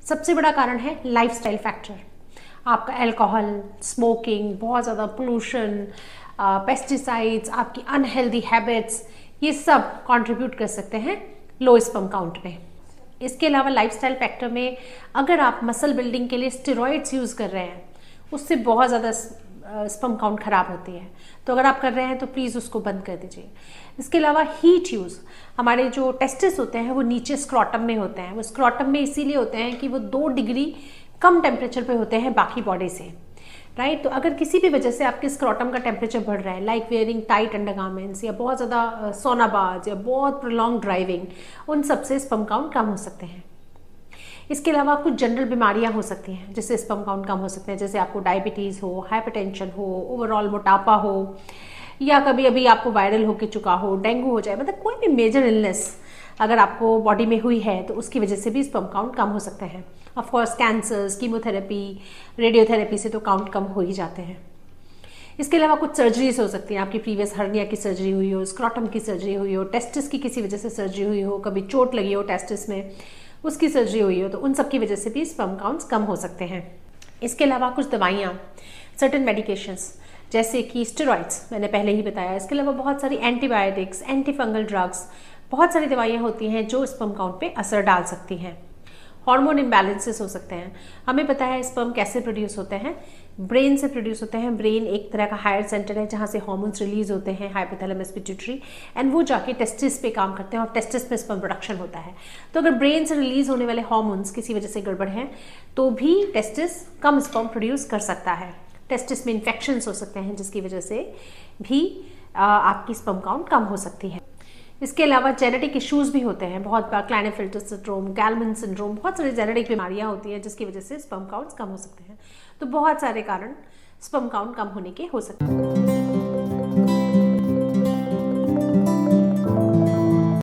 सबसे बड़ा कारण है लाइफस्टाइल फैक्टर। आपका अल्कोहल, स्मोकिंग, बहुत ज़्यादा पोल्यूशन, पेस्टिसाइड्स, आपकी अनहेल्दी हैबिट्स, ये सब कंट्रीब्यूट कर सकते हैं लो स्पर्म काउंट में। इसके अलावा लाइफस्टाइल फैक्टर में अगर आप मसल बिल्डिंग के लिए स्टेरॉइड्स यूज़ कर रहे हैं, उससे बहुत ज़्यादा स्पर्म काउंट ख़राब होती है। तो अगर आप कर रहे हैं तो प्लीज़ उसको बंद कर दीजिए। इसके अलावा हीट यूज़, हमारे जो टेस्टिस होते हैं वो नीचे स्क्रॉटम में होते हैं। वो स्क्रॉटम में इसीलिए होते हैं कि वो 2 डिग्री कम टेम्परेचर पे होते हैं बाकी बॉडी से, राइट। तो अगर किसी भी वजह से आपके स्क्रॉटम का टेम्परेचर बढ़ रहा है, लाइक वेयरिंग टाइट अंडरगारमेंट्स या बहुत ज़्यादा सोनाबाज या बहुत प्रोलॉन्ग ड्राइविंग, उन सबसे स्पर्म काउंट कम हो सकते हैं। इसके अलावा कुछ जनरल बीमारियां हो सकती हैं जिससे स्पर्म काउंट कम हो सकते हैं, जैसे आपको डायबिटीज़ हो, हाइपरटेंशन हो, ओवरऑल मोटापा हो, या कभी अभी आपको वायरल होके चुका हो, डेंगू हो जाए, मतलब कोई भी मेजर इलनेस अगर आपको बॉडी में हुई है तो उसकी वजह से भी स्पर्म काउंट कम हो सकते हैं। Of course cancers, chemotherapy, radiotherapy से तो काउंट कम हो ही जाते हैं। इसके अलावा कुछ सर्जरीज हो सकती हैं, आपकी प्रीवियस हर्निया की सर्जरी हुई हो, स्क्रॉटम की सर्जरी हुई हो, टेस्टिस की किसी वजह से सर्जरी हुई हो, कभी चोट लगी हो टेस्टिस में, उसकी सर्जरी हुई हो, तो उन सब की वजह से भी स्पर्म काउंट्स कम हो सकते हैं। इसके अलावा कुछ दवाइयाँ, सर्टेन मेडिकेशंस जैसे कि स्टेरॉइड्स मैंने पहले ही बताया। इसके अलावा बहुत सारी एंटीबायोटिक्स, एंटी फंगल ड्रग्स, बहुत सारी दवाइयाँ होती हैं जो स्पर्म काउंट पे असर डाल सकती हैं। हार्मोन इम्बैलेंसेस हो सकते हैं। हमें पता है स्पर्म कैसे प्रोड्यूस होते हैं, ब्रेन से प्रोड्यूस होते हैं। ब्रेन एक तरह का हायर सेंटर है जहाँ से हार्मोन्स रिलीज होते हैं, हाइपोथैलेमस पिट्यूटरी, एंड वो जाके टेस्टिस पे काम करते हैं और टेस्टिस पे स्पर्म प्रोडक्शन होता है। तो अगर ब्रेन से रिलीज होने वाले हार्मोन्स किसी वजह से गड़बड़ हैं तो भी टेस्टिस कम स्पर्म प्रोड्यूस कर सकता है। टेस्टिस में इन्फेक्शंस हो सकते हैं जिसकी वजह से भी आपकी स्पर्म काउंट कम हो सकती है। इसके अलावा जेनेटिक इश्यूज भी होते हैं, बहुत बार क्लाइनेफिल्टर सिंड्रोम, गैलमैन सिंड्रोम, बहुत सारी जेनेटिक बीमारियां होती हैं जिसकी वजह से स्पर्म काउंट्स कम हो सकते हैं। तो बहुत सारे कारण स्पर्म काउंट कम होने के हो सकते हैं।